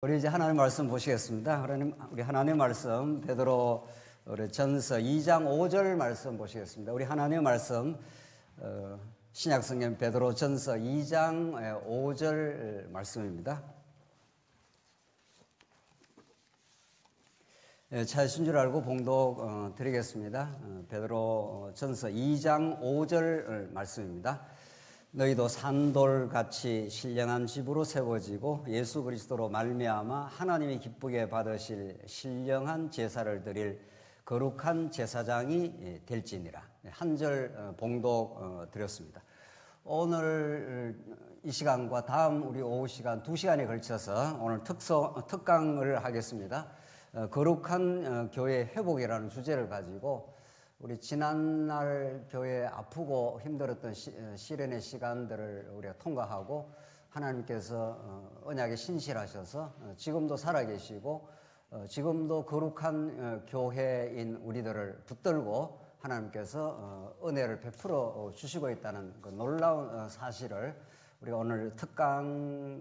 우리 이제 하나님 말씀 보시겠습니다. 우리 하나님 말씀 베드로 전서 2장 5절 말씀 보시겠습니다. 우리 하나님 말씀 신약 성경 베드로 전서 2장 5절 말씀입니다. 찾으신 줄 알고 봉독 드리겠습니다. 베드로 전서 2장 5절 말씀입니다. 너희도 산돌같이 신령한 집으로 세워지고 예수 그리스도로 말미암아 하나님이 기쁘게 받으실 신령한 제사를 드릴 거룩한 제사장이 될지니라. 한 절 봉독 드렸습니다. 오늘 이 시간과 다음 우리 오후 시간 2시간에 걸쳐서 오늘 특강을 하겠습니다. 거룩한 교회 회복이라는 주제를 가지고 우리 지난날 교회 아프고 힘들었던 시련의 시간들을 우리가 통과하고 하나님께서 언약에 신실하셔서 지금도 살아계시고 지금도 거룩한 교회인 우리들을 붙들고 하나님께서 은혜를 베풀어 주시고 있다는 그 놀라운 사실을 우리가 오늘 특강의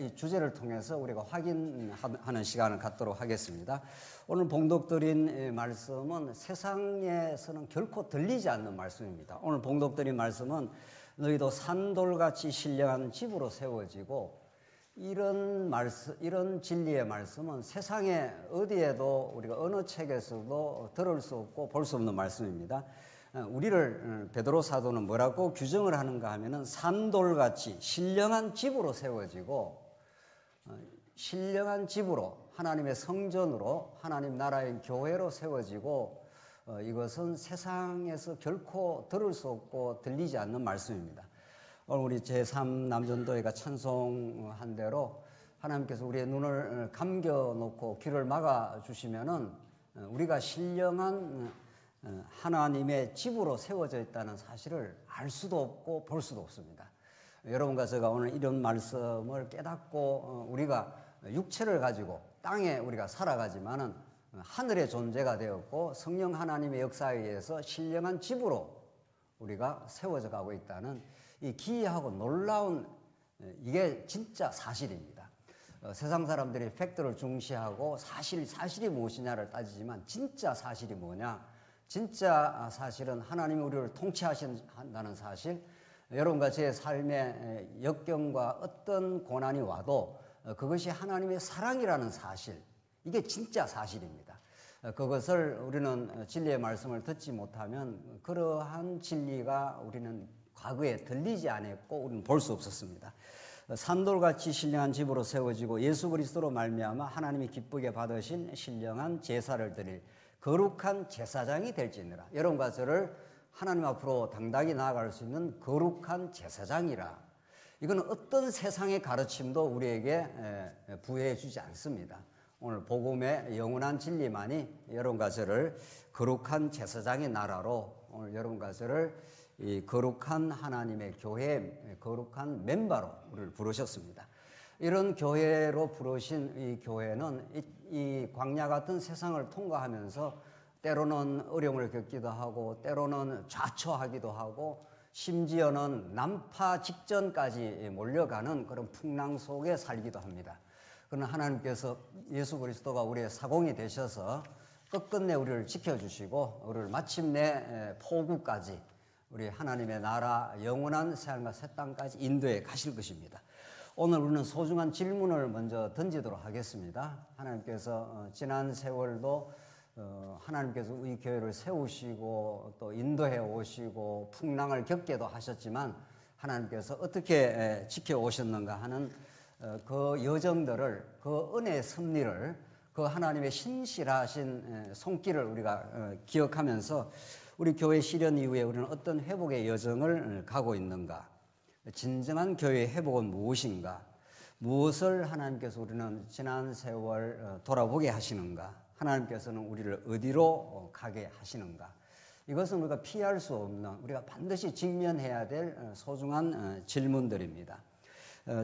이 주제를 통해서 우리가 확인하는 시간을 갖도록 하겠습니다. 오늘 봉독드린 말씀은 세상에서는 결코 들리지 않는 말씀입니다. 오늘 봉독드린 말씀은 너희도 산돌같이 신령한 집으로 세워지고 이런 진리의 말씀은 세상에 어디에도 우리가 어느 책에서도 들을 수 없고 볼 수 없는 말씀입니다. 우리를 베드로 사도는 뭐라고 규정을 하는가 하면은 산돌같이 신령한 집으로 세워지고 신령한 집으로 하나님의 성전으로 하나님 나라의 교회로 세워지고 이것은 세상에서 결코 들을 수 없고 들리지 않는 말씀입니다. 오늘 우리 제3남전도회가 찬송한 대로 하나님께서 우리의 눈을 감겨놓고 귀를 막아주시면은 우리가 신령한 하나님의 집으로 세워져 있다는 사실을 알 수도 없고 볼 수도 없습니다. 여러분과 제가 오늘 이런 말씀을 깨닫고 우리가 육체를 가지고 땅에 우리가 살아가지만은 하늘의 존재가 되었고 성령 하나님의 역사에 의해서 신령한 집으로 우리가 세워져 가고 있다는 이 기이하고 놀라운 이게 진짜 사실입니다. 세상 사람들이 팩트를 중시하고 사실이 무엇이냐를 따지지만 진짜 사실이 뭐냐? 진짜 사실은 하나님이 우리를 통치하신다는 사실, 여러분과 제 삶의 역경과 어떤 고난이 와도 그것이 하나님의 사랑이라는 사실, 이게 진짜 사실입니다. 그것을 우리는 진리의 말씀을 듣지 못하면 그러한 진리가 우리는 과거에 들리지 않았고 우리는 볼 수 없었습니다. 산돌같이 신령한 집으로 세워지고 예수 그리스도로 말미암아 하나님이 기쁘게 받으신 신령한 제사를 드릴 거룩한 제사장이 될지니라. 여러분과 저를 하나님 앞으로 당당히 나아갈 수 있는 거룩한 제사장이라. 이건 어떤 세상의 가르침도 우리에게 부여해 주지 않습니다. 오늘 복음의 영원한 진리만이 여러분과 저를 거룩한 제사장의 나라로, 오늘 여러분과 저를 이 거룩한 하나님의 교회의 거룩한 멤버로 우리를 부르셨습니다. 이런 교회로 부르신 이 교회는 이 광야 같은 세상을 통과하면서 때로는 어려움을 겪기도 하고 때로는 좌초하기도 하고 심지어는 난파 직전까지 몰려가는 그런 풍랑 속에 살기도 합니다. 그러나 하나님께서 예수 그리스도가 우리의 사공이 되셔서 끝끝내 우리를 지켜주시고 우리를 마침내 포구까지 우리 하나님의 나라 영원한 새하늘과 새 땅까지 인도해 가실 것입니다. 오늘 우리는 소중한 질문을 먼저 던지도록 하겠습니다. 하나님께서 지난 세월도 하나님께서 우리 교회를 세우시고 또 인도해 오시고 풍랑을 겪게도 하셨지만 하나님께서 어떻게 지켜오셨는가 하는 그 여정들을, 그 은혜의 섭리를, 그 하나님의 신실하신 손길을 우리가 기억하면서 우리 교회 시련 이후에 우리는 어떤 회복의 여정을 가고 있는가? 진정한 교회의 회복은 무엇인가? 무엇을 하나님께서 우리는 지난 세월 돌아보게 하시는가? 하나님께서는 우리를 어디로 가게 하시는가? 이것은 우리가 피할 수 없는, 우리가 반드시 직면해야 될 소중한 질문들입니다.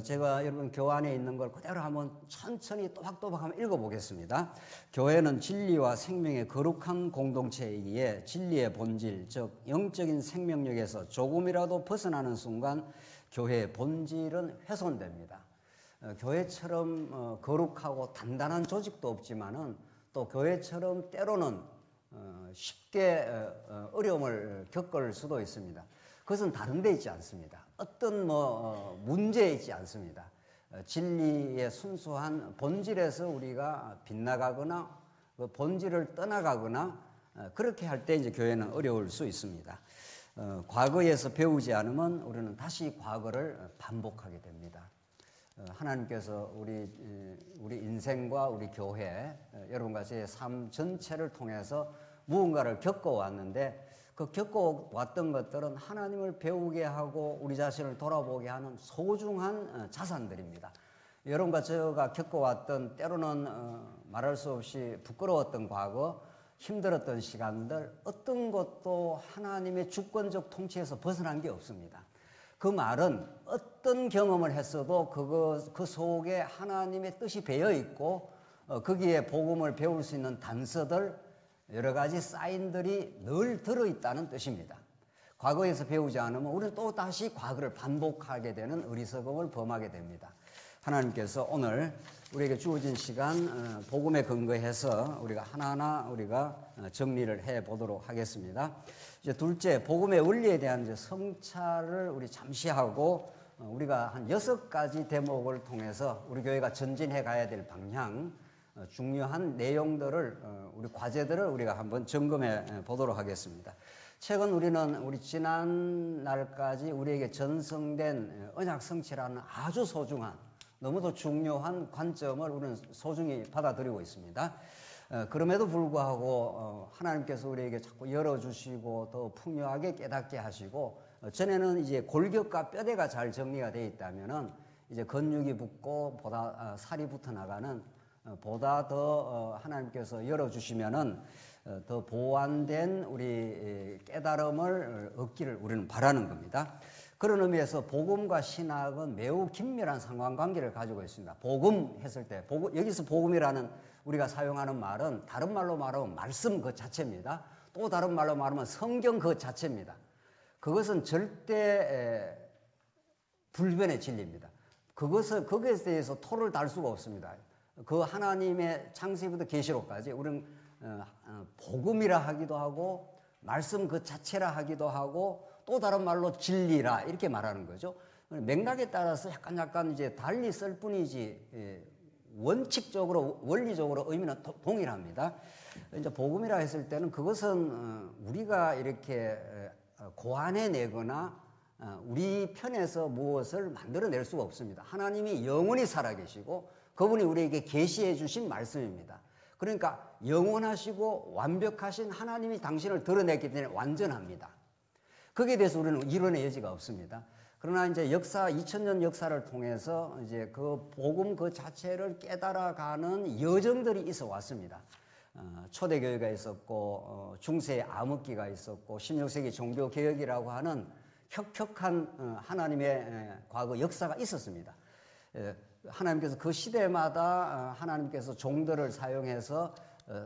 제가 여러분 교환에 있는 걸 그대로 한번 천천히 또박또박 한번 읽어보겠습니다. 교회는 진리와 생명의 거룩한 공동체이기에 진리의 본질, 즉 영적인 생명력에서 조금이라도 벗어나는 순간 교회의 본질은 훼손됩니다. 교회처럼 거룩하고 단단한 조직도 없지만은 또 교회처럼 때로는 쉽게 어려움을 겪을 수도 있습니다. 그것은 다른 데 있지 않습니다. 어떤 문제에 있지 않습니다. 진리의 순수한 본질에서 우리가 빗나가거나 그 본질을 떠나가거나 그렇게 할 때 이제 교회는 어려울 수 있습니다. 과거에서 배우지 않으면 우리는 다시 과거를 반복하게 됩니다. 하나님께서 우리 인생과 우리 교회, 여러분과 제 삶 전체를 통해서 무언가를 겪어왔는데 그 겪어왔던 것들은 하나님을 배우게 하고 우리 자신을 돌아보게 하는 소중한 자산들입니다. 여러분과 제가 겪어왔던 때로는 말할 수 없이 부끄러웠던 과거, 힘들었던 시간들, 어떤 것도 하나님의 주권적 통치에서 벗어난 게 없습니다. 그 말은 어떤 경험을 했어도 그 속에 하나님의 뜻이 배어 있고 거기에 복음을 배울 수 있는 단서들, 여러 가지 사인들이 늘 들어있다는 뜻입니다. 과거에서 배우지 않으면 우리는 또 다시 과거를 반복하게 되는 어리석음을 범하게 됩니다. 하나님께서 오늘 우리에게 주어진 시간 복음에 근거해서 우리가 하나하나 우리가 정리를 해 보도록 하겠습니다. 이제 둘째, 복음의 원리에 대한 이제 성찰을 우리 잠시 하고 우리가 한 6가지 대목을 통해서 우리 교회가 전진해 가야 될 방향, 중요한 내용들을 우리 과제들을 우리가 한번 점검해 보도록 하겠습니다. 최근 우리 지난 날까지 우리에게 전승된 언약 성취라는 아주 소중한, 너무도 중요한 관점을 우리는 소중히 받아들이고 있습니다. 그럼에도 불구하고 하나님께서 우리에게 자꾸 열어주시고 더 풍요하게 깨닫게 하시고, 전에는 이제 골격과 뼈대가 잘 정리가 되어 있다면은 이제 근육이 붙고 보다 살이 붙어 나가는, 보다 더 하나님께서 열어주시면은 더 보완된 우리 깨달음을 얻기를 우리는 바라는 겁니다. 그런 의미에서 복음과 신학은 매우 긴밀한 상관관계를 가지고 있습니다. 복음 했을 때, 여기서 복음이라는 우리가 사용하는 말은 다른 말로 말하면 말씀 그 자체입니다. 또 다른 말로 말하면 성경 그 자체입니다. 그것은 절대 불변의 진리입니다. 거기에 대해서 토를 달 수가 없습니다. 그 하나님의 창세기부터 계시록까지 우리는 복음이라 하기도 하고 말씀 그 자체라 하기도 하고 또 다른 말로 진리라 이렇게 말하는 거죠. 맥락에 따라서 약간 이제 달리 쓸 뿐이지 원칙적으로 원리적으로 의미는 동일합니다. 이제 복음이라 했을 때는 그것은 우리가 이렇게 고안해 내거나 우리 편에서 무엇을 만들어낼 수가 없습니다. 하나님이 영원히 살아계시고 그분이 우리에게 계시해 주신 말씀입니다. 그러니까 영원하시고 완벽하신 하나님이 당신을 드러냈기 때문에 완전합니다. 거기에 대해서 우리는 이론의 여지가 없습니다. 그러나 이제 2000년 역사를 통해서 이제 그 복음 그 자체를 깨달아가는 여정들이 있어 왔습니다. 초대교회가 있었고, 중세의 암흑기가 있었고, 16세기 종교개혁이라고 하는 혁혁한 하나님의 과거 역사가 있었습니다. 하나님께서 그 시대마다 하나님께서 종들을 사용해서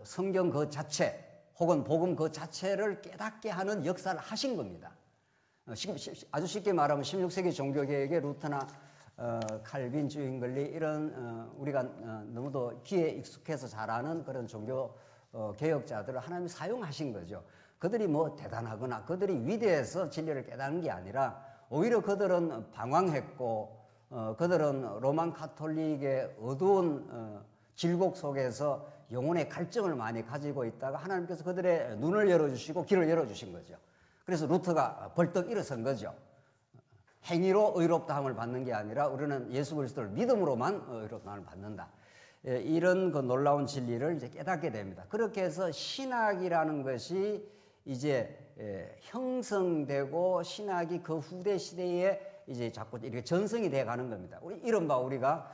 성경 그 자체 혹은 복음 그 자체를 깨닫게 하는 역사를 하신 겁니다. 아주 쉽게 말하면 16세기 종교개혁의 루터나 칼빈, 주잉글리 이런 우리가 너무도 귀에 익숙해서 잘 아는 그런 종교 개혁자들을 하나님이 사용하신 거죠. 그들이 뭐 대단하거나 그들이 위대해서 진리를 깨닫는 게 아니라 오히려 그들은 방황했고 그들은 로만 카톨릭의 어두운 질곡 속에서 영혼의 갈증을 많이 가지고 있다가 하나님께서 그들의 눈을 열어주시고 길을 열어주신 거죠. 그래서 루터가 벌떡 일어선 거죠. 행위로 의롭다함을 받는 게 아니라 우리는 예수 그리스도를 믿음으로만 의롭다함을 받는다. 이런 그 놀라운 진리를 이제 깨닫게 됩니다. 그렇게 해서 신학이라는 것이 이제 형성되고 신학이 그 후대 시대에 이제 자꾸 이렇게 전승이 돼 가는 겁니다. 이른바 우리가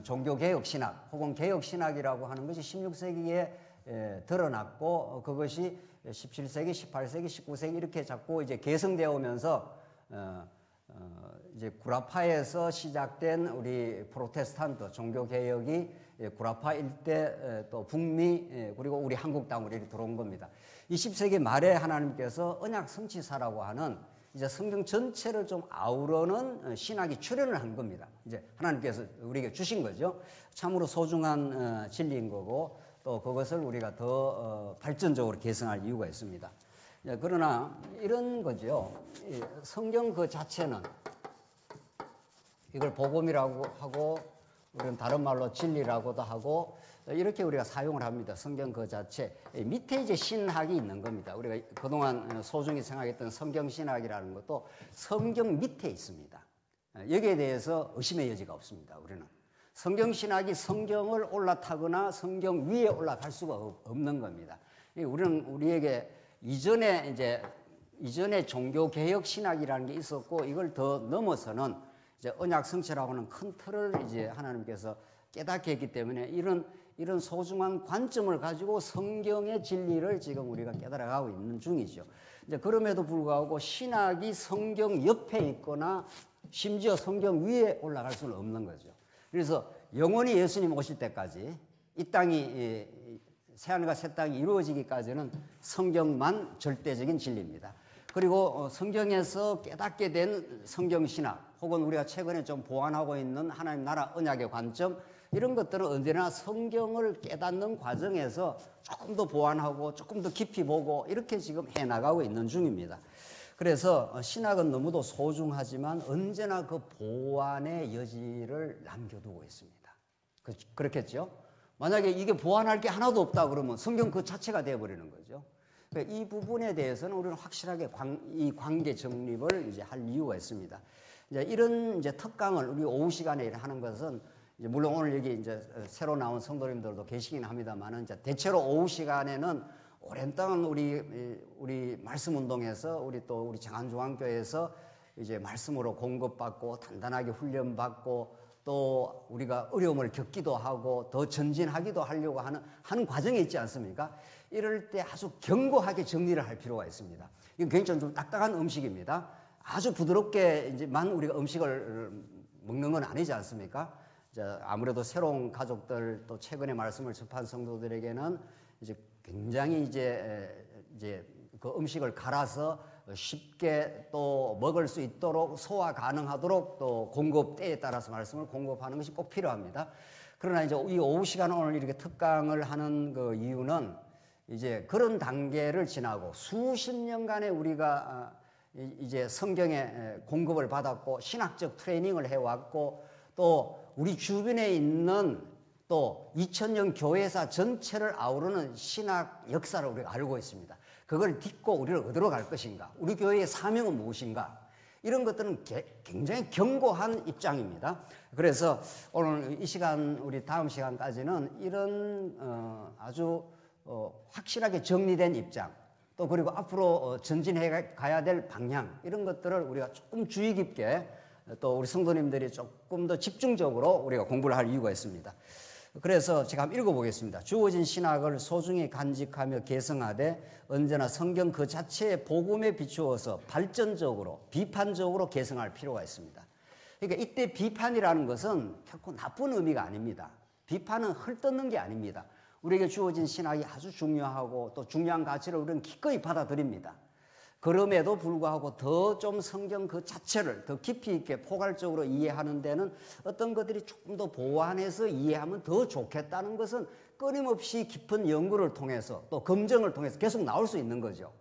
종교개혁 신학 혹은 개혁 신학이라고 하는 것이 16세기에 드러났고 그것이 17세기, 18세기, 19세기 이렇게 자꾸 이제 개성되어 오면서 이제 구라파에서 시작된 우리 프로테스탄트 종교개혁이 구라파 일대 또 북미 그리고 우리 한국 땅으로 이렇게 들어온 겁니다. 20세기 말에 하나님께서 언약 성취사라고 하는 이제 성경 전체를 좀 아우르는 신학이 출현을 한 겁니다. 이제 하나님께서 우리에게 주신 거죠. 참으로 소중한 진리인 거고 또 그것을 우리가 더 발전적으로 개성할 이유가 있습니다. 그러나 이런 거죠. 성경 그 자체는 이걸 복음이라고 하고 우리는 다른 말로 진리라고도 하고 이렇게 우리가 사용을 합니다. 성경 그 자체. 밑에 이제 신학이 있는 겁니다. 우리가 그동안 소중히 생각했던 성경 신학이라는 것도 성경 밑에 있습니다. 여기에 대해서 의심의 여지가 없습니다. 우리는. 성경 신학이 성경을 올라타거나 성경 위에 올라갈 수가 없는 겁니다. 우리는 우리에게 이전에 종교 개혁 신학이라는 게 있었고 이걸 더 넘어서는 이제 언약 성취라고는 큰 틀을 이제 하나님께서 깨닫게 했기 때문에 이런 소중한 관점을 가지고 성경의 진리를 지금 우리가 깨달아가고 있는 중이죠. 이제 그럼에도 불구하고 신학이 성경 옆에 있거나 심지어 성경 위에 올라갈 수는 없는 거죠. 그래서 영원히 예수님 오실 때까지 이 땅이 새하늘과 새 땅이 이루어지기까지는 성경만 절대적인 진리입니다. 그리고 성경에서 깨닫게 된 성경신학 혹은 우리가 최근에 좀 보완하고 있는 하나님 나라 언약의 관점 이런 것들은 언제나 성경을 깨닫는 과정에서 조금 더 보완하고 조금 더 깊이 보고 이렇게 지금 해나가고 있는 중입니다. 그래서 신학은 너무도 소중하지만 언제나 그 보완의 여지를 남겨두고 있습니다. 그렇겠죠? 만약에 이게 보완할 게 하나도 없다 그러면 성경 그 자체가 되어버리는 거죠. 그러니까 이 부분에 대해서는 우리는 확실하게 이 관계 정립을 이제 할 이유가 있습니다. 이제 이런 이제 특강을 우리 오후 시간에 하는 것은 이제 물론 오늘 여기 이제 새로 나온 성도님들도 계시긴 합니다만은 이제 대체로 오후 시간에는 오랜 동안 우리 말씀 운동에서 우리 장안중앙교회에서 이제 말씀으로 공급받고 단단하게 훈련받고 또 우리가 어려움을 겪기도 하고 더 전진하기도 하려고 하는 과정이 있지 않습니까? 이럴 때 아주 견고하게 정리를 할 필요가 있습니다. 이건 굉장히 좀 딱딱한 음식입니다. 아주 부드럽게 이제만 우리가 음식을 먹는 건 아니지 않습니까? 아무래도 새로운 가족들 또 최근에 말씀을 접한 성도들에게는 이제 굉장히 이제 그 음식을 갈아서 쉽게 또 먹을 수 있도록 소화 가능하도록 또 공급 때에 따라서 말씀을 공급하는 것이 꼭 필요합니다. 그러나 이제 이 오후 시간 오늘 이렇게 특강을 하는 그 이유는 이제 그런 단계를 지나고 수십 년간의 우리가 이제 성경의 공급을 받았고 신학적 트레이닝을 해왔고 또 우리 주변에 있는 또 2000년 교회사 전체를 아우르는 신학 역사를 우리가 알고 있습니다. 그걸 딛고 우리를 어디로 갈 것인가? 우리 교회의 사명은 무엇인가? 이런 것들은 굉장히 견고한 입장입니다. 그래서 오늘 이 시간, 우리 다음 시간까지는 이런 아주 확실하게 정리된 입장, 또 그리고 앞으로 전진해 가야 될 방향, 이런 것들을 우리가 조금 주의 깊게 또 우리 성도님들이 조금 더 집중적으로 우리가 공부를 할 이유가 있습니다. 그래서 제가 한번 읽어보겠습니다. 주어진 신학을 소중히 간직하며 개성하되 언제나 성경 그 자체의 복음에 비추어서 발전적으로 비판적으로 개성할 필요가 있습니다. 그러니까 이때 비판이라는 것은 결코 나쁜 의미가 아닙니다. 비판은 헐뜯는 게 아닙니다. 우리에게 주어진 신학이 아주 중요하고 또 중요한 가치를 우리는 기꺼이 받아들입니다. 그럼에도 불구하고 더 좀 성경 그 자체를 더 깊이 있게 포괄적으로 이해하는 데는 어떤 것들이 조금 더 보완해서 이해하면 더 좋겠다는 것은 끊임없이 깊은 연구를 통해서 또 검증을 통해서 계속 나올 수 있는 거죠.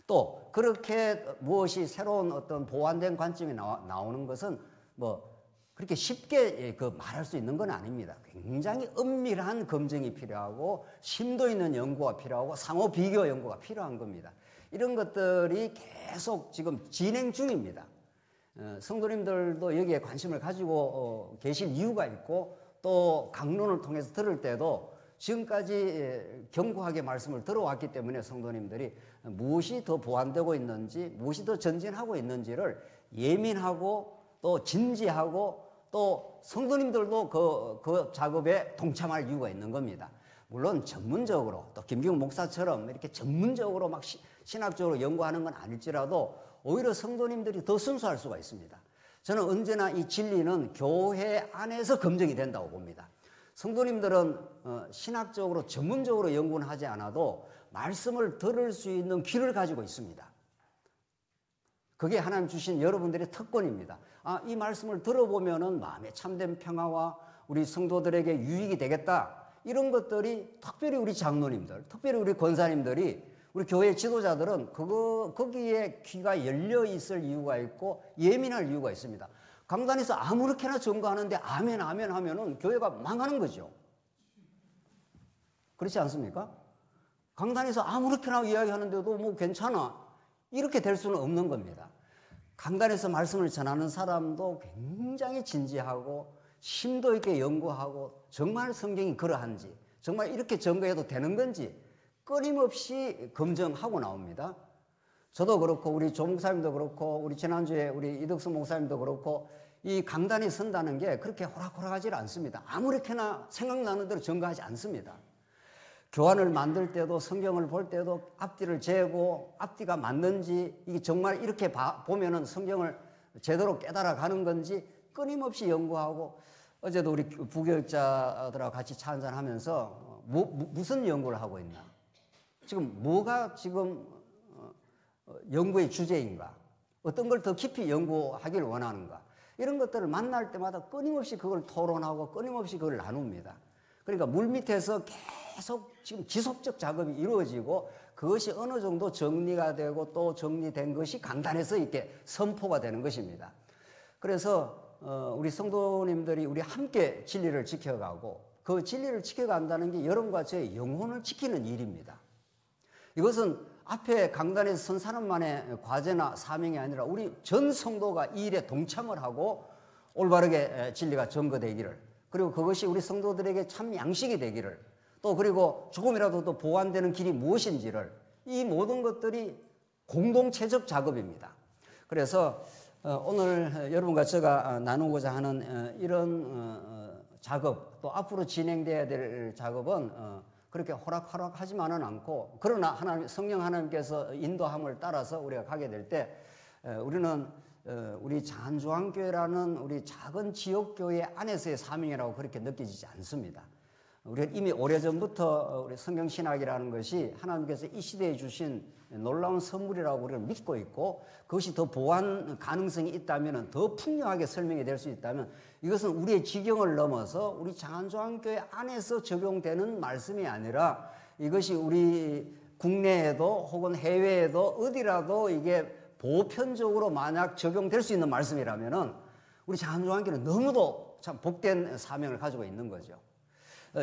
또 그렇게 무엇이 새로운 어떤 보완된 관점이 나오는 것은 뭐 그렇게 쉽게 말할 수 있는 건 아닙니다. 굉장히 엄밀한 검증이 필요하고 심도 있는 연구가 필요하고 상호 비교 연구가 필요한 겁니다. 이런 것들이 계속 지금 진행 중입니다. 성도님들도 여기에 관심을 가지고 계실 이유가 있고 또 강론을 통해서 들을 때도 지금까지 견고하게 말씀을 들어왔기 때문에 성도님들이 무엇이 더 보완되고 있는지 무엇이 더 전진하고 있는지를 예민하고 또 진지하고 또 성도님들도 그 작업에 동참할 이유가 있는 겁니다. 물론 전문적으로 또 김기웅 목사처럼 이렇게 전문적으로 막 신학적으로 연구하는 건 아닐지라도 오히려 성도님들이 더 순수할 수가 있습니다. 저는 언제나 이 진리는 교회 안에서 검증이 된다고 봅니다. 성도님들은 신학적으로 전문적으로 연구는 하지 않아도 말씀을 들을 수 있는 귀를 가지고 있습니다. 그게 하나님 주신 여러분들의 특권입니다. 이 말씀을 들어보면은 마음에 참된 평화와 우리 성도들에게 유익이 되겠다. 이런 것들이 특별히 우리 장로님들, 특별히 우리 권사님들이, 우리 교회 지도자들은 거기에 귀가 열려 있을 이유가 있고 예민할 이유가 있습니다. 강단에서 아무렇게나 증거하는데 아멘 아멘 하면은 교회가 망하는 거죠. 그렇지 않습니까? 강단에서 아무렇게나 이야기하는데도 뭐 괜찮아, 이렇게 될 수는 없는 겁니다. 강단에서 말씀을 전하는 사람도 굉장히 진지하고 심도 있게 연구하고 정말 성경이 그러한지, 정말 이렇게 증거해도 되는 건지 끊임없이 검증하고 나옵니다. 저도 그렇고 우리 조 목사님도 그렇고 우리 지난주에 우리 이덕수 목사님도 그렇고 이 강단에 선다는 게 그렇게 호락호락하지 않습니다. 아무렇게나 생각나는 대로 증거하지 않습니다. 교환을 만들 때도 성경을 볼 때도 앞뒤를 재고 앞뒤가 맞는지, 이게 정말 이렇게 보면은 성경을 제대로 깨달아 가는 건지 끊임없이 연구하고, 어제도 우리 부교육자들하고 같이 차 한잔 하면서 무슨 연구를 하고 있나, 지금 뭐가 지금 연구의 주제인가, 어떤 걸 더 깊이 연구하기를 원하는가, 이런 것들을 만날 때마다 끊임없이 그걸 토론하고 끊임없이 그걸 나눕니다. 그러니까 물밑에서 계속 지금 지속적 작업이 이루어지고 그것이 어느 정도 정리가 되고 또 정리된 것이 강단에서 이렇게 선포가 되는 것입니다. 그래서 우리 성도님들이 우리 함께 진리를 지켜가고 그 진리를 지켜간다는 게 여러분과 저의 영혼을 지키는 일입니다. 이것은 앞에 강단에서 선 사람만의 과제나 사명이 아니라 우리 전 성도가 이 일에 동참을 하고 올바르게 진리가 전거되기를, 그리고 그것이 우리 성도들에게 참 양식이 되기를, 또 그리고 조금이라도 더 보완되는 길이 무엇인지를, 이 모든 것들이 공동체적 작업입니다. 그래서 오늘 여러분과 제가 나누고자 하는 이런 작업, 또 앞으로 진행돼야 될 작업은 그렇게 호락호락하지만은 않고, 그러나 성령 하나님께서 인도함을 따라서 우리가 가게 될 때 우리는 우리 장안조항교회라는 우리 작은 지역교회 안에서의 사명이라고 그렇게 느껴지지 않습니다. 우리는 이미 오래전부터 우리 성경신학이라는 것이 하나님께서 이 시대에 주신 놀라운 선물이라고 우리를 믿고 있고, 그것이 더 보완 가능성이 있다면, 더 풍요하게 설명이 될 수 있다면, 이것은 우리의 지경을 넘어서 우리 장안조항교회 안에서 적용되는 말씀이 아니라 이것이 우리 국내에도 혹은 해외에도 어디라도 이게 보편적으로 만약 적용될 수 있는 말씀이라면은 우리 장안조항교회는 너무도 참 복된 사명을 가지고 있는 거죠.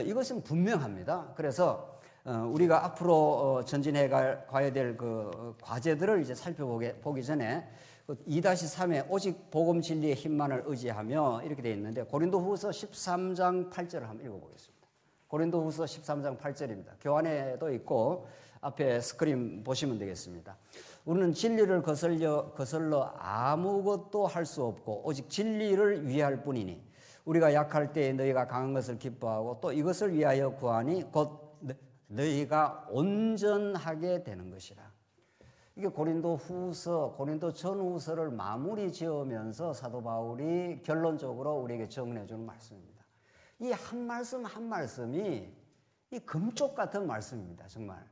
이것은 분명합니다. 그래서 우리가 앞으로 전진해 가야 될 그 과제들을 이제 살펴보기 전에 2-3에 오직 복음 진리의 힘만을 의지하며 이렇게 되어 있는데, 고린도후서 13장 8절을 한번 읽어보겠습니다. 고린도후서 13장 8절입니다. 교환에도 있고 앞에 스크린 보시면 되겠습니다. 우리는 진리를 거슬러 아무것도 할 수 없고 오직 진리를 위할 뿐이니 우리가 약할 때에 너희가 강한 것을 기뻐하고 또 이것을 위하여 구하니 곧 너희가 온전하게 되는 것이라. 이게 고린도 전후서를 마무리 지으면서 사도 바울이 결론적으로 우리에게 정리해 주는 말씀입니다. 이 한 말씀 한 말씀이 이 금쪽 같은 말씀입니다. 정말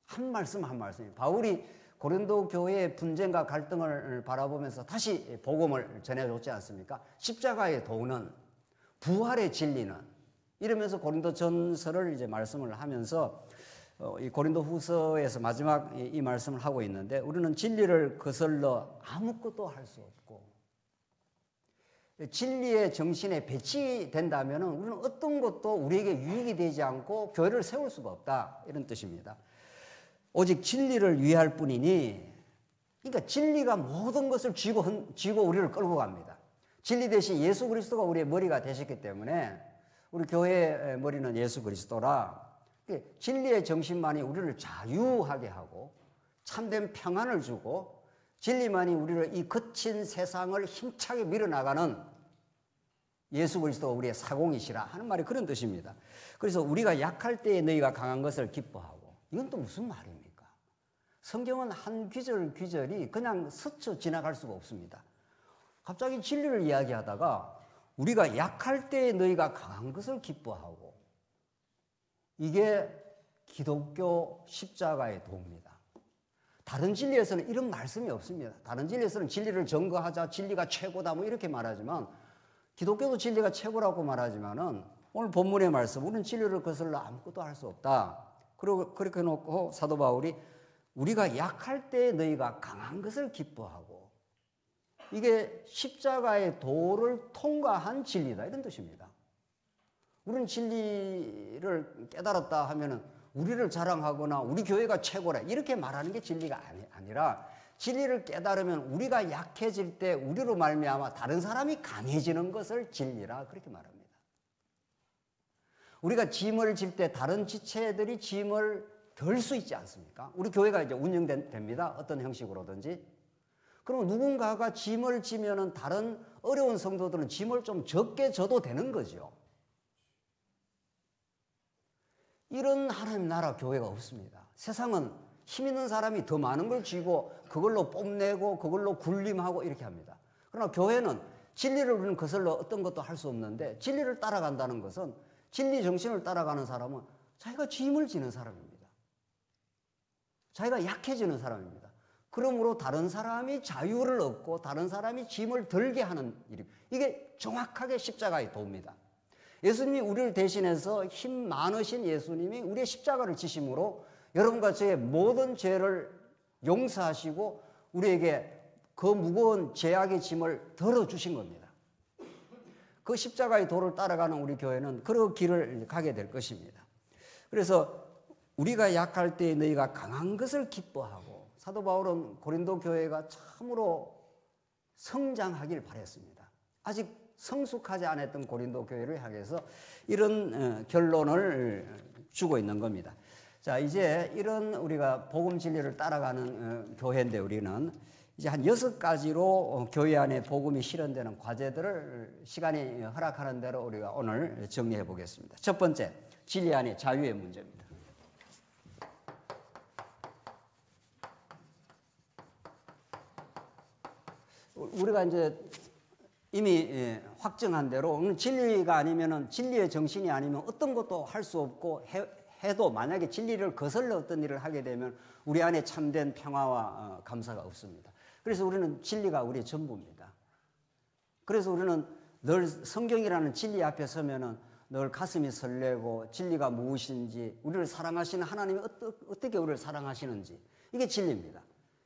한 말씀 한 말씀이, 바울이 고린도 교회의 분쟁과 갈등을 바라보면서 다시 복음을 전해줬지 않습니까? 십자가의 도는, 부활의 진리는, 이러면서 고린도 전서를 이제 말씀을 하면서 이 고린도 후서에서 마지막 이 말씀을 하고 있는데, 우리는 진리를 거슬러 아무것도 할 수 없고 진리의 정신에 배치된다면 우리는 어떤 것도 우리에게 유익이 되지 않고 교회를 세울 수가 없다, 이런 뜻입니다. 오직 진리를 위할 뿐이니, 그러니까 진리가 모든 것을 쥐고 우리를 끌고 갑니다. 진리 대신 예수 그리스도가 우리의 머리가 되셨기 때문에 우리 교회의 머리는 예수 그리스도라, 진리의 정신만이 우리를 자유하게 하고 참된 평안을 주고 진리만이 우리를 이 거친 세상을 힘차게 밀어나가는 예수 그리스도가 우리의 사공이시라 하는 말이 그런 뜻입니다. 그래서 우리가 약할 때에 너희가 강한 것을 기뻐하고, 이건 또 무슨 말입니까? 성경은 한 귀절이 그냥 스쳐 지나갈 수가 없습니다. 갑자기 진리를 이야기하다가 우리가 약할 때에 너희가 강한 것을 기뻐하고, 이게 기독교 십자가의 도입니다. 다른 진리에서는 이런 말씀이 없습니다. 다른 진리에서는 진리를 증거하자, 진리가 최고다 뭐 이렇게 말하지만 기독교도 진리가 최고라고 말하지만은 오늘 본문의 말씀, 우리는 진리를 거슬러 아무것도 할 수 없다. 그리고 그렇게 놓고 사도 바울이 우리가 약할 때 너희가 강한 것을 기뻐하고, 이게 십자가의 도를 통과한 진리다 이런 뜻입니다. 우리는 진리를 깨달았다 하면은 우리를 자랑하거나 우리 교회가 최고라 이렇게 말하는 게 진리가 아니라, 진리를 깨달으면 우리가 약해질 때 우리로 말미암아 다른 사람이 강해지는 것을 진리라 그렇게 말합니다. 우리가 짐을 질 때 다른 지체들이 짐을 덜 수 있지 않습니까? 우리 교회가 이제 운영됩니다. 어떤 형식으로든지. 그럼 누군가가 짐을 지면은 다른 어려운 성도들은 짐을 좀 적게 져도 되는 거죠. 이런 하나님 나라 교회가 없습니다. 세상은 힘 있는 사람이 더 많은 걸 쥐고 그걸로 뽐내고 그걸로 군림하고 이렇게 합니다. 그러나 교회는 진리를 우리는 거슬러 어떤 것도 할 수 없는데, 진리를 따라간다는 것은, 진리 정신을 따라가는 사람은 자기가 짐을 지는 사람입니다. 자기가 약해지는 사람입니다. 그러므로 다른 사람이 자유를 얻고 다른 사람이 짐을 덜게 하는 일입니다. 이게 정확하게 십자가의 도입니다. 예수님이 우리를 대신해서 힘 많으신 예수님이 우리의 십자가를 지심으로 여러분과 저의 모든 죄를 용서하시고 우리에게 그 무거운 죄악의 짐을 덜어주신 겁니다. 그 십자가의 도를 따라가는 우리 교회는 그 길을 가게 될 것입니다. 그래서 우리가 약할 때 너희가 강한 것을 기뻐하고, 사도 바울은 고린도 교회가 참으로 성장하길 바랬습니다. 아직 성숙하지 않았던 고린도 교회를 향해서 이런 결론을 주고 있는 겁니다. 자, 이제 이런 우리가 복음 진리를 따라가는 교회인데, 우리는 이제 한 6가지로 교회 안에 복음이 실현되는 과제들을 시간이 허락하는 대로 우리가 오늘 정리해 보겠습니다. 첫 번째, 진리 안에 자유의 문제입니다. 우리가 이제 이미 확정한 대로 진리가 아니면은, 진리의 정신이 아니면 어떤 것도 할 수 없고, 해도 만약에 진리를 거슬러 어떤 일을 하게 되면 우리 안에 참된 평화와 감사가 없습니다. 그래서 우리는 진리가 우리의 전부입니다. 그래서 우리는 늘 성경이라는 진리 앞에 서면은 늘 가슴이 설레고, 진리가 무엇인지, 우리를 사랑하시는 하나님이 어떻게 우리를 사랑하시는지, 이게 진리입니다.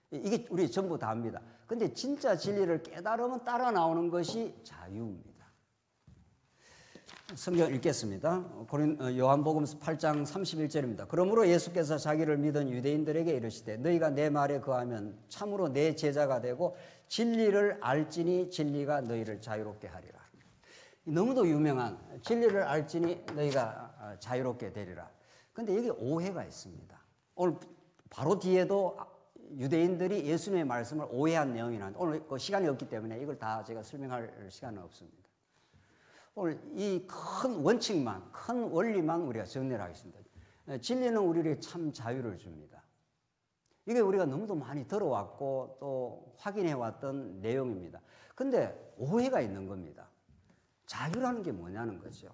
이게 우리 전부 다입니다. 근데 진짜 진리를 깨달으면 따라 나오는 것이 자유입니다. 성경 읽겠습니다. 요한복음 8장 31절입니다. 그러므로 예수께서 자기를 믿은 유대인들에게 이르시되 너희가 내 말에 거하면 참으로 내 제자가 되고 진리를 알지니 진리가 너희를 자유롭게 하리라. 너무도 유명한 진리를 알지니 너희가 자유롭게 되리라. 그런데 여기 오해가 있습니다. 오늘 바로 뒤에도 유대인들이 예수님의 말씀을 오해한 내용이 나는데, 오늘 시간이 없기 때문에 이걸 다 제가 설명할 시간은 없습니다. 오늘 이 큰 원칙만, 큰 원리만 우리가 정리를 하겠습니다. 진리는 우리에게 참 자유를 줍니다. 이게 우리가 너무도 많이 들어왔고 또 확인해 왔던 내용입니다. 근데 오해가 있는 겁니다. 자유라는 게 뭐냐는 거죠.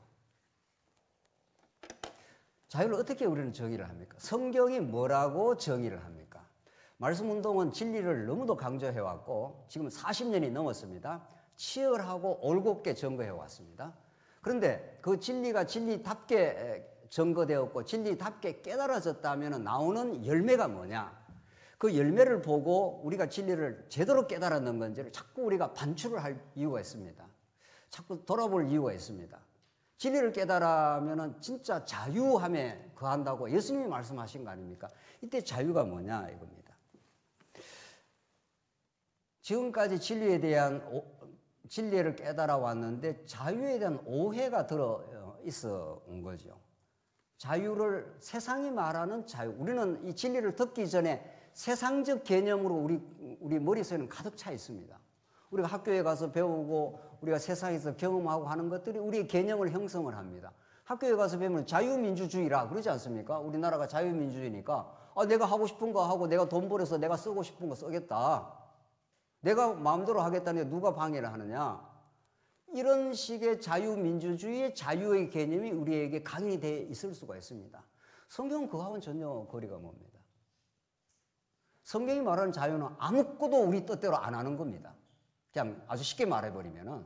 자유를 어떻게 우리는 정의를 합니까? 성경이 뭐라고 정의를 합니까? 말씀운동은 진리를 너무도 강조해 왔고 지금 40년이 넘었습니다. 치열하고 올곧게 증거해 왔습니다. 그런데 그 진리가 진리답게 증거되었고 진리답게 깨달아졌다면 나오는 열매가 뭐냐? 그 열매를 보고 우리가 진리를 제대로 깨달았는 건지를 자꾸 우리가 반출을 할 이유가 있습니다. 자꾸 돌아볼 이유가 있습니다. 진리를 깨달으면 진짜 자유함에 거한다고 예수님이 말씀하신 거 아닙니까? 이때 자유가 뭐냐 이겁니다. 지금까지 진리에 대한 진리를 깨달아 왔는데 자유에 대한 오해가 들어 있어 온 거죠. 자유를 세상이 말하는 자유, 우리는 이 진리를 듣기 전에 세상적 개념으로 우리 머릿속에는 가득 차 있습니다. 우리가 학교에 가서 배우고 우리가 세상에서 경험하고 하는 것들이 우리의 개념을 형성을 합니다. 학교에 가서 배우면 자유민주주의라 그러지 않습니까? 우리나라가 자유민주주의니까 내가 하고 싶은 거 하고 내가 돈 벌어서 내가 쓰고 싶은 거 쓰겠다. 내가 마음대로 하겠다는데 누가 방해를 하느냐. 이런 식의 자유민주주의의 자유의 개념이 우리에게 강인이 되어 있을 수가 있습니다. 성경은 그거하고는 전혀 거리가 멉니다. 성경이 말하는 자유는 아무것도 우리 뜻대로 안 하는 겁니다. 그냥 아주 쉽게 말해버리면은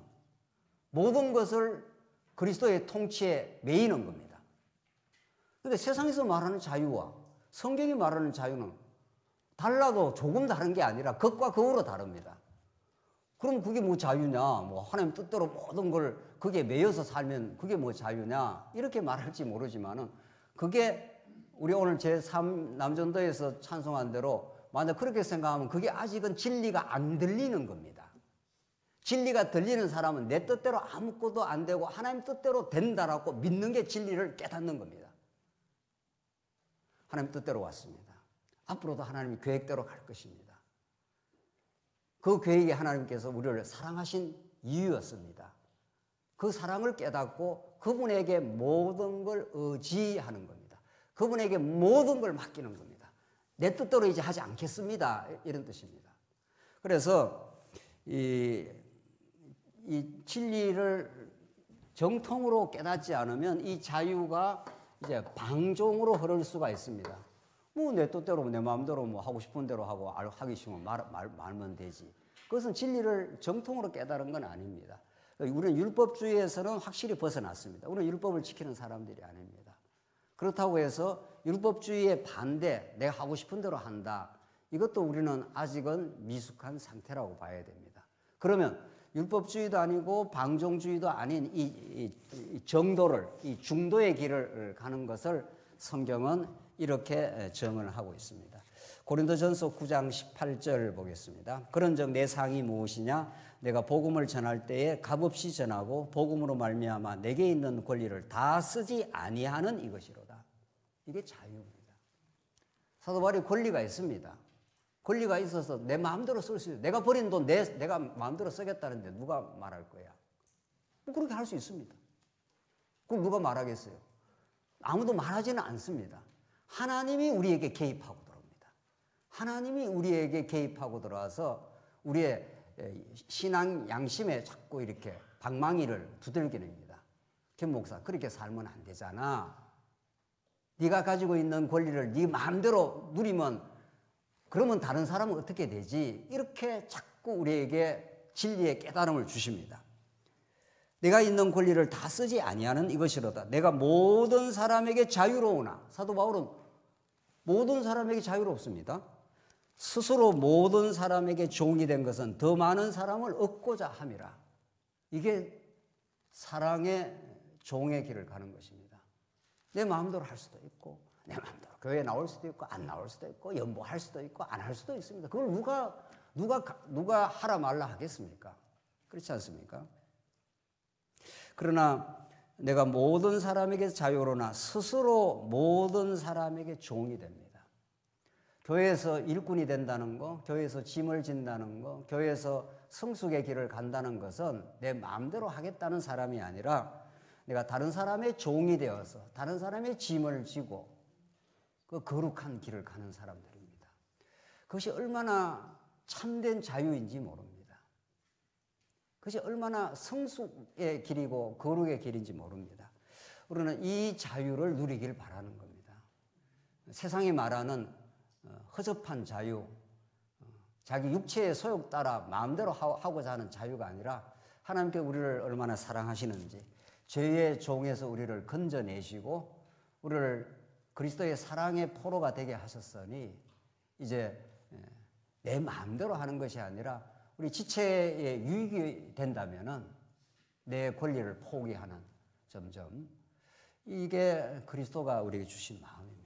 모든 것을 그리스도의 통치에 매이는 겁니다. 그런데 세상에서 말하는 자유와 성경이 말하는 자유는 달라도 조금 다른 게 아니라 극과 극으로 다릅니다. 그럼 그게 뭐 자유냐? 뭐 하나님 뜻대로 모든 걸 그게 매여서 살면 그게 뭐 자유냐? 이렇게 말할지 모르지만은 그게 우리 오늘 제3 남전도에서 찬송한 대로 만약 그렇게 생각하면 그게 아직은 진리가 안 들리는 겁니다. 진리가 들리는 사람은 내 뜻대로 아무것도 안 되고 하나님 뜻대로 된다라고 믿는 게 진리를 깨닫는 겁니다. 하나님 뜻대로 왔습니다. 앞으로도 하나님이 계획대로 갈 것입니다. 그 계획이 하나님께서 우리를 사랑하신 이유였습니다. 그 사랑을 깨닫고 그분에게 모든 걸 의지하는 겁니다. 그분에게 모든 걸 맡기는 겁니다. 내 뜻대로 이제 하지 않겠습니다. 이런 뜻입니다. 그래서 이 진리를 정통으로 깨닫지 않으면 이 자유가 이제 방종으로 흐를 수가 있습니다. 뭐 내 뜻대로 내 마음대로 뭐 하고 싶은 대로 하고 하기 싫으면 말면 되지. 그것은 진리를 정통으로 깨달은 건 아닙니다. 우리는 율법주의에서는 확실히 벗어났습니다. 우리는 율법을 지키는 사람들이 아닙니다. 그렇다고 해서 율법주의의 반대, 내가 하고 싶은 대로 한다. 이것도 우리는 아직은 미숙한 상태라고 봐야 됩니다. 그러면 율법주의도 아니고 방종주의도 아닌 이 정도를, 이 중도의 길을 가는 것을 성경은 이렇게 정을 하고 있습니다. 고린도전서 9장 18절 보겠습니다. 그런즉 내 상이 무엇이냐? 내가 복음을 전할 때에 값없이 전하고 복음으로 말미암아 내게 있는 권리를 다 쓰지 아니하는 이것이로다. 이게 자유입니다. 사도 바울이 권리가 있습니다. 권리가 있어서 내 마음대로 쓸 수 있어요. 내가 버린 돈 내가 마음대로 쓰겠다는데 누가 말할 거야? 뭐 그렇게 할 수 있습니다. 그럼 누가 말하겠어요? 아무도 말하지는 않습니다. 하나님이 우리에게 개입하고 들어옵니다. 하나님이 우리에게 개입하고 들어와서 우리의 신앙 양심에 자꾸 이렇게 방망이를 두들겨냅니다. 김 목사, 그렇게 살면 안 되잖아. 네가 가지고 있는 권리를 네 마음대로 누리면 그러면 다른 사람은 어떻게 되지? 이렇게 자꾸 우리에게 진리의 깨달음을 주십니다. 내가 있는 권리를 다 쓰지 아니하는 이것이로다. 내가 모든 사람에게 자유로우나. 사도 바울은 모든 사람에게 자유롭습니다. 스스로 모든 사람에게 종이 된 것은 더 많은 사람을 얻고자 함이라. 이게 사랑의 종의 길을 가는 것입니다. 내 마음대로 할 수도 있고 내 마음대로 교회에 나올 수도 있고 안 나올 수도 있고 연보할 수도 있고 안 할 수도 있습니다. 그걸 누가 하라 말라 하겠습니까? 그렇지 않습니까? 그러나 내가 모든 사람에게 자유로나 스스로 모든 사람에게 종이 됩니다. 교회에서 일꾼이 된다는 거, 교회에서 짐을 진다는 거, 교회에서 성숙의 길을 간다는 것은 내 마음대로 하겠다는 사람이 아니라 내가 다른 사람의 종이 되어서 다른 사람의 짐을 지고 그 거룩한 길을 가는 사람들입니다. 그것이 얼마나 참된 자유인지 모릅니다. 그것이 얼마나 성숙의 길이고 거룩의 길인지 모릅니다. 우리는 이 자유를 누리길 바라는 겁니다. 세상이 말하는 허접한 자유, 자기 육체의 소욕 따라 마음대로 하고자 하는 자유가 아니라 하나님께 우리를 얼마나 사랑하시는지 죄의 종에서 우리를 건져내시고 우리를 그리스도의 사랑의 포로가 되게 하셨으니 이제 내 마음대로 하는 것이 아니라 우리 지체에 유익이 된다면은 내 권리를 포기하는 점점 이게 그리스도가 우리에게 주신 마음입니다.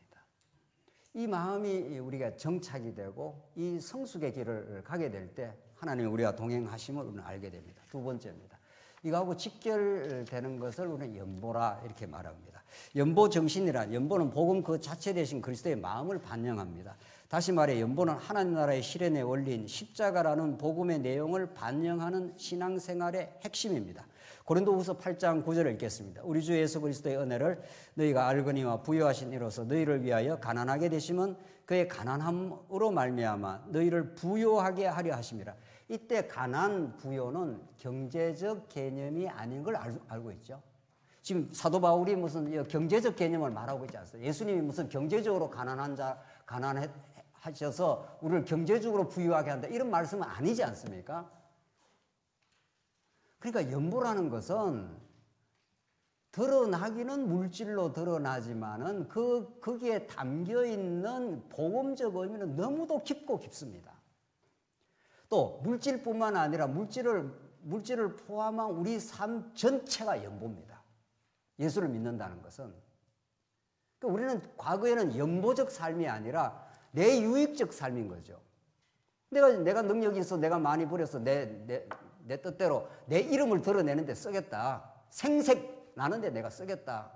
이 마음이 우리가 정착이 되고 이 성숙의 길을 가게 될 때 하나님이 우리와 동행하심을 우리는 알게 됩니다. 두 번째입니다. 이거하고 직결되는 것을 우리는 연보라 이렇게 말합니다. 연보 정신이란 연보는 복음 그 자체 되신 그리스도의 마음을 반영합니다. 다시 말해 연보는 하나님 나라의 실현의 원리인 십자가라는 복음의 내용을 반영하는 신앙생활의 핵심입니다. 고린도후서 8장 9절을 읽겠습니다. 우리 주 예수 그리스도의 은혜를 너희가 알거니와 부요하신 이로써 너희를 위하여 가난하게 되심은 그의 가난함으로 말미암아 너희를 부요하게 하려 하심이라. 이때 가난, 부요는 경제적 개념이 아닌 걸 알고 있죠. 지금 사도 바울이 무슨 경제적 개념을 말하고 있지 않습니까? 예수님이 무슨 경제적으로 가난하다고 하셔서 우리를 경제적으로 부유하게 한다 이런 말씀은 아니지 않습니까? 그러니까 연보라는 것은 드러나기는 물질로 드러나지만은 거기에 담겨 있는 복음적 의미는 너무도 깊고 깊습니다. 또 물질뿐만 아니라 물질을 포함한 우리 삶 전체가 연보입니다. 예수를 믿는다는 것은. 그러니까 우리는 과거에는 연보적 삶이 아니라 내 유익적 삶인 거죠. 내가 능력이 있어, 내가 많이 부려서 내 뜻대로 내 이름을 드러내는데 쓰겠다. 생색 나는데 내가 쓰겠다.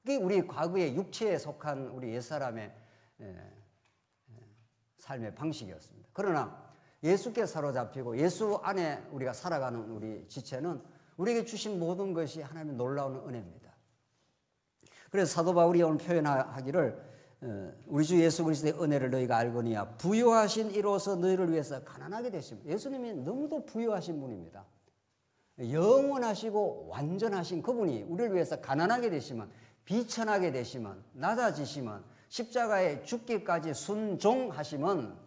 그게 우리 과거의 육체에 속한 우리 옛사람의 삶의 방식이었습니다. 그러나 예수께 사로잡히고 예수 안에 우리가 살아가는 우리 지체는 우리에게 주신 모든 것이 하나님의 놀라운 은혜입니다. 그래서 사도 바울이 오늘 표현하기를 우리 주 예수 그리스도의 은혜를 너희가 알거니와 부유하신 이로서 너희를 위해서 가난하게 되십니다. 예수님이 너무도 부유하신 분입니다. 영원하시고 완전하신 그분이 우리를 위해서 가난하게 되시면, 비천하게 되시면, 낮아지시면, 십자가에 죽기까지 순종하시면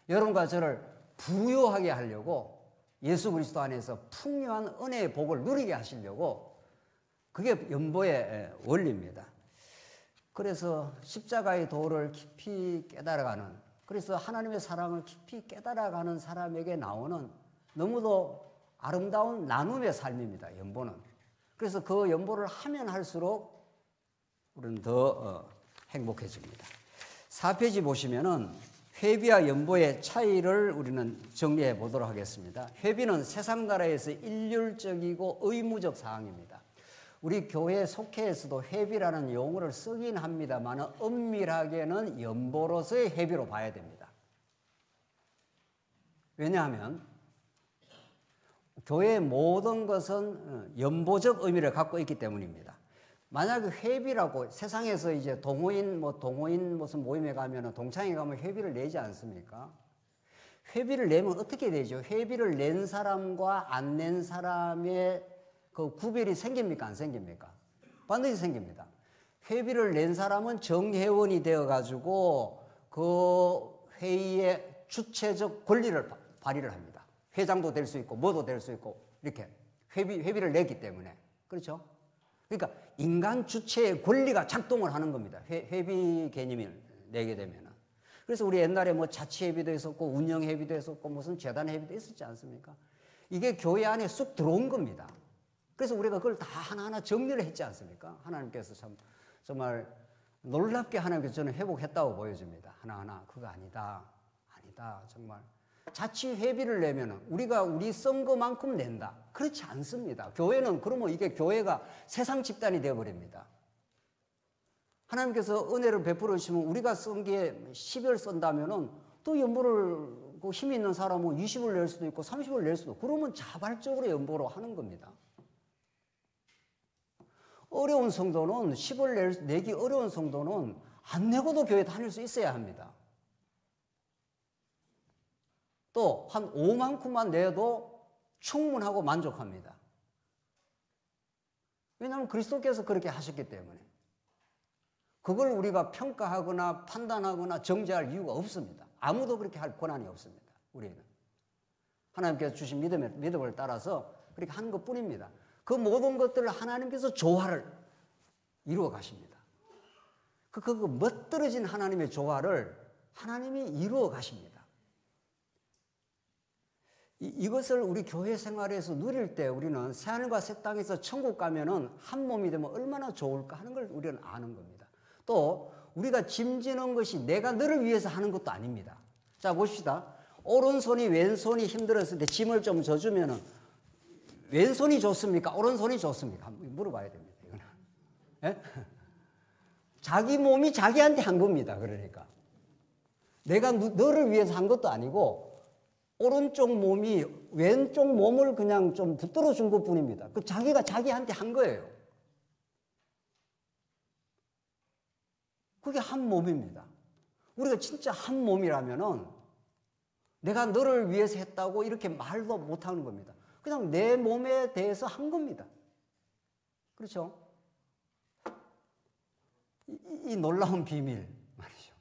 여러분과 저를 부유하게 하려고 예수 그리스도 안에서 풍요한 은혜의 복을 누리게 하시려고, 그게 연보의 원리입니다. 그래서 십자가의 도를 깊이 깨달아가는, 그래서 하나님의 사랑을 깊이 깨달아가는 사람에게 나오는 너무도 아름다운 나눔의 삶입니다. 연보는. 그래서 그 연보를 하면 할수록 우리는 더 행복해집니다. 4페이지 보시면은 회비와 연보의 차이를 우리는 정리해 보도록 하겠습니다. 회비는 세상 나라에서 일률적이고 의무적 사항입니다. 우리 교회 속회에서도 회비라는 용어를 쓰긴 합니다만 엄밀하게는 연보로서의 회비로 봐야 됩니다. 왜냐하면 교회의 모든 것은 연보적 의미를 갖고 있기 때문입니다. 만약에 회비라고 세상에서 이제 동호인 무슨 모임에 가면 동창회 가면 회비를 내지 않습니까? 회비를 내면 어떻게 되죠? 회비를 낸 사람과 안 낸 사람의 그 구별이 생깁니까? 안 생깁니까? 반드시 생깁니다. 회비를 낸 사람은 정회원이 되어가지고 그 회의의 주체적 권리를 발휘를 합니다. 회장도 될 수 있고 뭐도 될 수 있고 이렇게 회비를 냈기 때문에. 그렇죠? 그러니까 인간 주체의 권리가 작동을 하는 겁니다. 회비 개념을 내게 되면은. 그래서 우리 옛날에 뭐 자치회비도 있었고 운영회비도 있었고 무슨 재단회비도 있었지 않습니까? 이게 교회 안에 쑥 들어온 겁니다. 그래서 우리가 그걸 다 하나하나 정리를 했지 않습니까? 하나님께서 참 정말 놀랍게 하나님께서 저는 회복했다고 보여집니다. 하나하나. 그거 아니다. 정말. 자치회비를 내면 우리가 우리 쓴 것만큼 낸다. 그렇지 않습니다. 교회는 그러면 이게 교회가 세상 집단이 되어버립니다. 하나님께서 은혜를 베풀어 주시면 우리가 쓴 게 10을 쓴다면은 또 연보를 그 힘이 있는 사람은 20을 낼 수도 있고 30을 낼 수도 있고 그러면 자발적으로 연보로 하는 겁니다. 어려운 성도는 10을 내기 어려운 성도는 안 내고도 교회 다닐 수 있어야 합니다. 또 한 5만큼만 내도 충분하고 만족합니다. 왜냐하면 그리스도께서 그렇게 하셨기 때문에. 그걸 우리가 평가하거나 판단하거나 정죄할 이유가 없습니다. 아무도 그렇게 할 권한이 없습니다. 우리는. 하나님께서 주신 믿음을 따라서 그렇게 하는 것 뿐입니다. 그 모든 것들을 하나님께서 조화를 이루어 가십니다. 그 멋들어진 하나님의 조화를 하나님이 이루어 가십니다. 이것을 우리 교회 생활에서 누릴 때 우리는 새하늘과 새 땅에서 천국 가면은 한 몸이 되면 얼마나 좋을까 하는 걸 우리는 아는 겁니다. 또 우리가 짐지는 것이 내가 너를 위해서 하는 것도 아닙니다. 자 봅시다. 오른손이 왼손이 힘들었을 때 짐을 좀 져주면은 왼손이 좋습니까? 오른손이 좋습니까? 한번 물어봐야 됩니다. 이거는. 예? 자기 몸이 자기한테 한 겁니다. 그러니까 내가 너를 위해서 한 것도 아니고 오른쪽 몸이 왼쪽 몸을 그냥 좀 붙들어 준 것뿐입니다. 그 자기가 자기한테 한 거예요. 그게 한 몸입니다. 우리가 진짜 한 몸이라면은 내가 너를 위해서 했다고 이렇게 말도 못 하는 겁니다. 그냥 내 몸에 대해서 한 겁니다. 그렇죠? 이 놀라운 비밀 말이죠.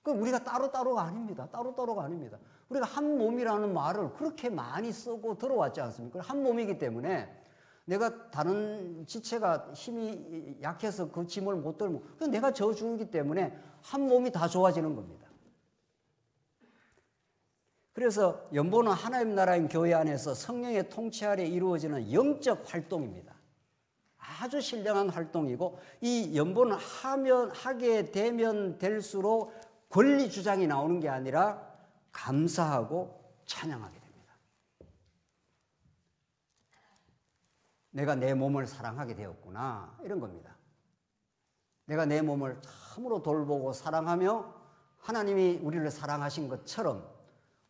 그럼 우리가 따로따로가 아닙니다. 따로따로가 아닙니다. 우리가 한 몸이라는 말을 그렇게 많이 쓰고 들어왔지 않습니까? 한 몸이기 때문에 내가 다른 지체가 힘이 약해서 그 짐을 못 들면 내가 져주기 때문에 한 몸이 다 좋아지는 겁니다. 그래서 연보는 하나님 나라인 교회 안에서 성령의 통치 아래 이루어지는 영적 활동입니다. 아주 신령한 활동이고 이 연보는 하게 되면 될수록 권리 주장이 나오는 게 아니라 감사하고 찬양하게 됩니다. 내가 내 몸을 사랑하게 되었구나 이런 겁니다. 내가 내 몸을 참으로 돌보고 사랑하며 하나님이 우리를 사랑하신 것처럼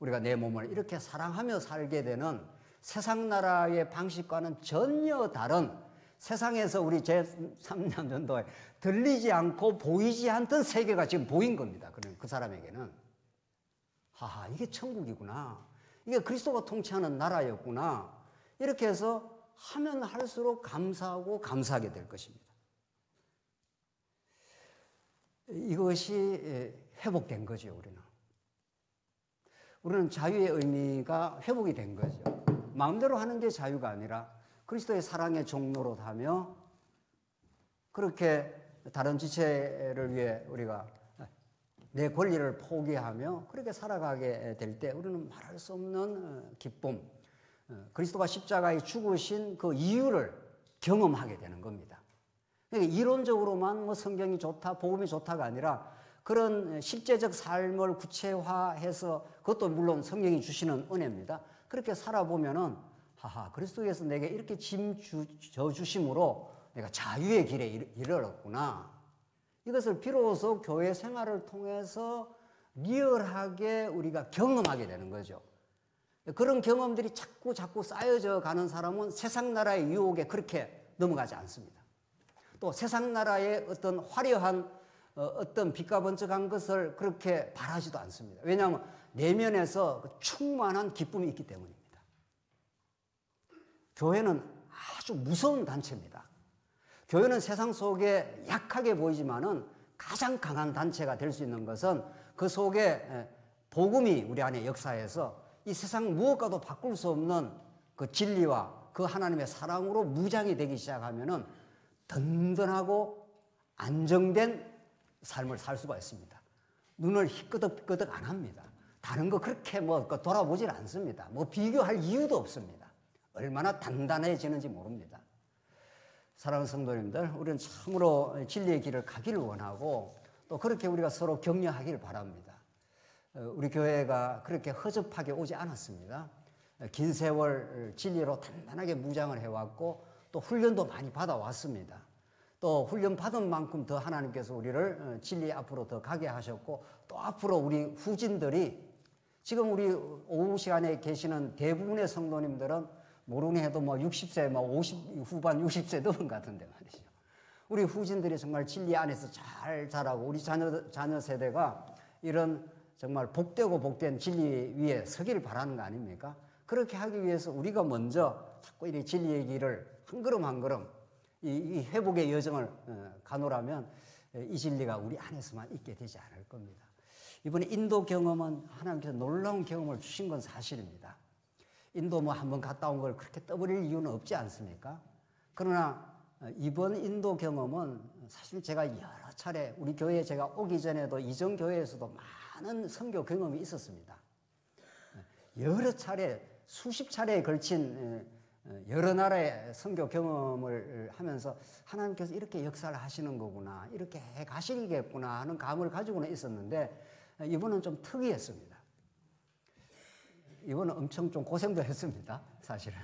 우리가 내 몸을 이렇게 사랑하며 살게 되는 세상 나라의 방식과는 전혀 다른 세상에서 우리 제3년 전도에 들리지 않고 보이지 않던 세계가 지금 보인 겁니다. 그 사람에게는. 하하, 이게 천국이구나. 이게 그리스도가 통치하는 나라였구나. 이렇게 해서 하면 할수록 감사하고 감사하게 될 것입니다. 이것이 회복된 거죠, 우리는. 우리는 자유의 의미가 회복이 된 거죠. 마음대로 하는 게 자유가 아니라 그리스도의 사랑의 종로로 하며 그렇게 다른 지체를 위해 우리가 내 권리를 포기하며 그렇게 살아가게 될 때 우리는 말할 수 없는 기쁨, 그리스도가 십자가에 죽으신 그 이유를 경험하게 되는 겁니다. 그러니까 이론적으로만 뭐 성경이 좋다, 복음이 좋다가 아니라 그런 실제적 삶을 구체화해서 그것도 물론 성경이 주시는 은혜입니다. 그렇게 살아보면은 하하, 그리스도께서 내게 이렇게 짐 져주심으로 내가 자유의 길에 이르렀구나. 이것을 비로소 교회 생활을 통해서 리얼하게 우리가 경험하게 되는 거죠. 그런 경험들이 자꾸 쌓여져 가는 사람은 세상 나라의 유혹에 그렇게 넘어가지 않습니다. 또 세상 나라의 어떤 화려한 어떤 빛과 번쩍한 것을 그렇게 바라지도 않습니다. 왜냐하면 내면에서 충만한 기쁨이 있기 때문입니다. 교회는 아주 무서운 단체입니다. 교회는 세상 속에 약하게 보이지만은 가장 강한 단체가 될 수 있는 것은 그 속에 복음이 우리 안에 역사해서 이 세상 무엇과도 바꿀 수 없는 그 진리와 그 하나님의 사랑으로 무장이 되기 시작하면은 든든하고 안정된 삶을 살 수가 있습니다. 눈을 희끄덕희끄덕 안 합니다. 다른 거 그렇게 돌아보질 않습니다. 비교할 이유도 없습니다. 얼마나 단단해지는지 모릅니다. 사랑하는 성도님들, 우리는 참으로 진리의 길을 가기를 원하고 또 그렇게 우리가 서로 격려하기를 바랍니다. 우리 교회가 그렇게 허접하게 오지 않았습니다. 긴 세월 진리로 단단하게 무장을 해왔고 또 훈련도 많이 받아왔습니다. 또 훈련 받은 만큼 더 하나님께서 우리를 진리 앞으로 더 가게 하셨고 또 앞으로 우리 후진들이 지금 우리 오후 시간에 계시는 대부분의 성도님들은 모르니 해도 60세, 50 후반 60세 넘은 것 같은데 말이죠. 우리 후진들이 정말 진리 안에서 잘 자라고 우리 자녀 세대가 이런 정말 복되고 복된 진리 위에 서기를 바라는 거 아닙니까? 그렇게 하기 위해서 우리가 먼저 자꾸 이 진리의 길을 한 걸음 한 걸음 이 회복의 여정을 가노라면 이 진리가 우리 안에서만 있게 되지 않을 겁니다. 이번에 인도 경험은 하나님께서 놀라운 경험을 주신 건 사실입니다. 인도 한번 갔다 온 걸 그렇게 떠버릴 이유는 없지 않습니까? 그러나 이번 인도 경험은 사실 제가 여러 차례 우리 교회에 제가 오기 전에도 이전 교회에서도 많은 선교 경험이 있었습니다. 여러 차례 수십 차례에 걸친 여러 나라의 선교 경험을 하면서 하나님께서 이렇게 역사를 하시는 거구나, 이렇게 해 가시겠구나 하는 감을 가지고는 있었는데 이번은 좀 특이했습니다. 이번은 엄청 좀 고생도 했습니다, 사실은.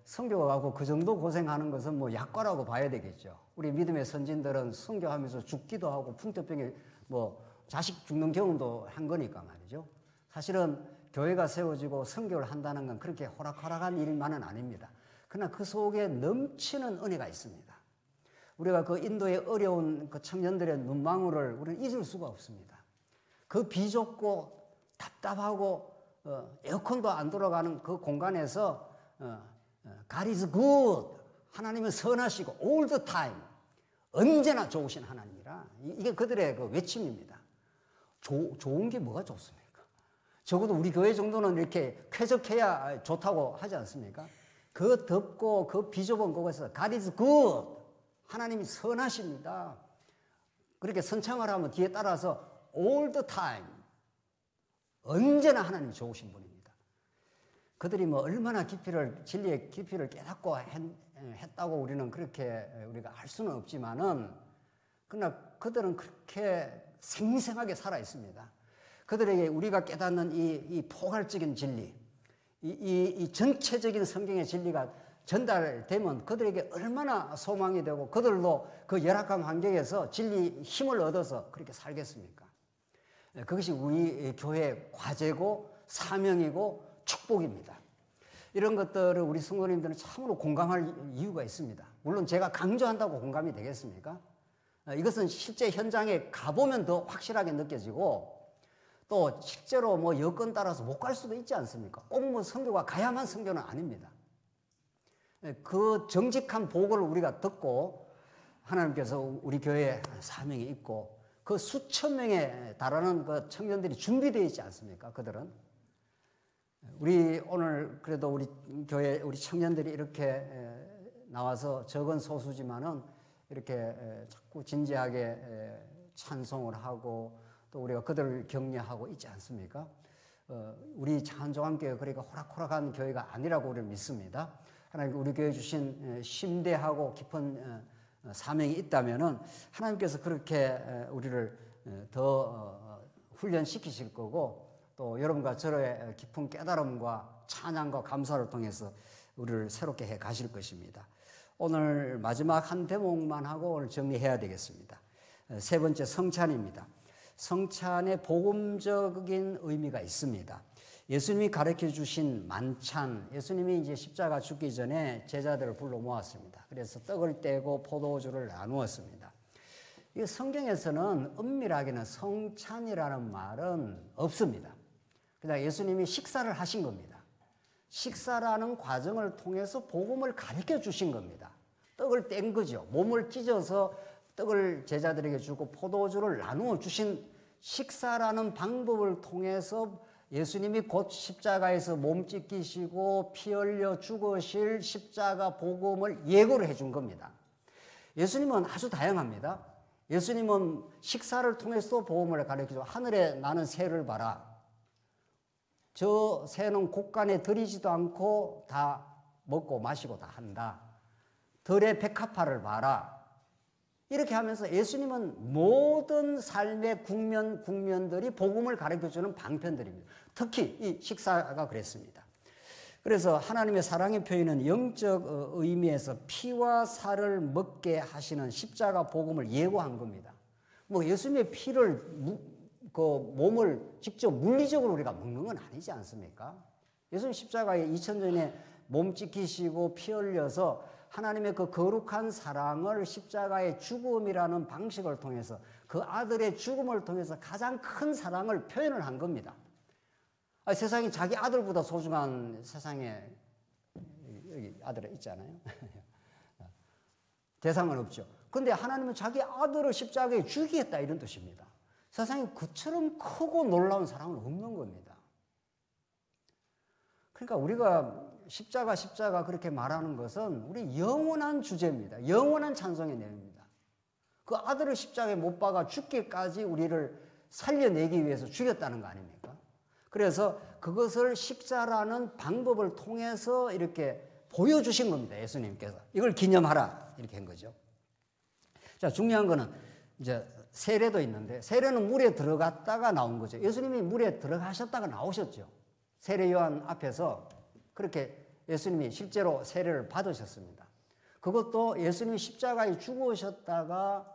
선교가 가고 그 정도 고생하는 것은 약과라고 봐야 되겠죠. 우리 믿음의 선진들은 선교하면서 죽기도 하고 풍토병에 자식 죽는 경험도 한 거니까 말이죠. 사실은 교회가 세워지고 선교를 한다는 건 그렇게 호락호락한 일만은 아닙니다. 그러나 그 속에 넘치는 은혜가 있습니다. 우리가 그 인도의 어려운 그 청년들의 눈망울을 우리는 잊을 수가 없습니다. 그 비좁고 답답하고 에어컨도 안 돌아가는 그 공간에서 God is good. 하나님은 선하시고 all the time. 언제나 좋으신 하나님이라. 이게 그들의 그 외침입니다. 좋은 게 뭐가 좋습니까? 적어도 우리 교회 정도는 이렇게 쾌적해야 좋다고 하지 않습니까? 그 덥고 그 비좁은 곳에서 God is good. 하나님이 선하십니다. 그렇게 선창을 하면 뒤에 따라서 all the time. 언제나 하나님이 좋으신 분입니다. 그들이 뭐 얼마나 진리의 깊이를 깨닫고 했다고 우리는 그렇게 우리가 알 수는 없지만은, 그러나 그들은 그렇게 생생하게 살아 있습니다. 그들에게 우리가 깨닫는 이 포괄적인 진리, 이 전체적인 성경의 진리가 전달되면 그들에게 얼마나 소망이 되고 그들도 그 열악한 환경에서 진리 힘을 얻어서 그렇게 살겠습니까? 그것이 우리 교회의 과제고 사명이고 축복입니다. 이런 것들을 우리 성도님들은 참으로 공감할 이유가 있습니다. 물론 제가 강조한다고 공감이 되겠습니까? 이것은 실제 현장에 가보면 더 확실하게 느껴지고, 또 실제로 뭐 여건 따라서 못 갈 수도 있지 않습니까? 꼭 뭐 선교가 가야만 선교는 아닙니다. 그 정직한 보고를 우리가 듣고 하나님께서 우리 교회에 사명이 있고 그 수천 명에 달하는 그 청년들이 준비되어 있지 않습니까? 그들은 우리 오늘 그래도 우리 교회 우리 청년들이 이렇게 나와서 적은 소수지만은 이렇게 자꾸 진지하게 찬송을 하고 또 우리가 그들을 격려하고 있지 않습니까? 우리 창조함교회 그러니까 호락호락한 교회가 아니라고 우리는 믿습니다. 하나님 우리 교회 주신 심대하고 깊은 사명이 있다면은 하나님께서 그렇게 우리를 더 훈련시키실 거고, 또 여러분과 저의 깊은 깨달음과 찬양과 감사를 통해서 우리를 새롭게 해 가실 것입니다. 오늘 마지막 한 대목만 하고 오늘 정리해야 되겠습니다. 세 번째 성찬입니다. 성찬의 복음적인 의미가 있습니다. 예수님이 가르쳐 주신 만찬, 예수님이 이제 십자가 죽기 전에 제자들을 불러 모았습니다. 그래서 떡을 떼고 포도주를 나누었습니다. 이 성경에서는 엄밀하게는 성찬이라는 말은 없습니다. 그냥 예수님이 식사를 하신 겁니다. 식사라는 과정을 통해서 복음을 가르쳐 주신 겁니다. 떡을 뗀 거죠. 몸을 찢어서 떡을 제자들에게 주고 포도주를 나누어 주신 식사라는 방법을 통해서 예수님이 곧 십자가에서 몸 찢기시고 피 흘려 죽으실 십자가 복음을 예고를 해준 겁니다. 예수님은 아주 다양합니다. 예수님은 식사를 통해서 복음을 가르치죠. 하늘에 나는 새를 봐라. 저 새는 곡간에 들이지도 않고 다 먹고 마시고 다 한다. 들의 백합화를 봐라. 이렇게 하면서 예수님은 모든 삶의 국면들이 복음을 가르쳐주는 방편들입니다. 특히 이 식사가 그랬습니다. 그래서 하나님의 사랑의 표현은 영적 의미에서 피와 살을 먹게 하시는 십자가 복음을 예고한 겁니다. 뭐 예수님의 피를 그 몸을 직접 물리적으로 우리가 먹는 건 아니지 않습니까? 예수님 십자가에 2000전에 몸 찢기시고 피 흘려서 하나님의 그 거룩한 사랑을 십자가의 죽음이라는 방식을 통해서 그 아들의 죽음을 통해서 가장 큰 사랑을 표현을 한 겁니다. 세상에 자기 아들보다 소중한 세상에 여기 아들 있잖아요. 대상은 없죠. 근데 하나님은 자기 아들을 십자가에 죽이겠다 이런 뜻입니다. 세상에 그처럼 크고 놀라운 사랑은 없는 겁니다. 그러니까 우리가 십자가 그렇게 말하는 것은 우리 영원한 주제입니다. 영원한 찬송의 내용입니다. 그 아들을 십자가에 못 박아 죽기까지 우리를 살려내기 위해서 죽였다는 거 아닙니까? 그래서 그것을 식사라는 방법을 통해서 이렇게 보여주신 겁니다. 예수님께서. 이걸 기념하라. 이렇게 한 거죠. 자, 중요한 거는 이제 세례도 있는데 세례는 물에 들어갔다가 나온 거죠. 예수님이 물에 들어가셨다가 나오셨죠. 세례 요한 앞에서 그렇게 예수님이 실제로 세례를 받으셨습니다. 그것도 예수님이 십자가에 죽으셨다가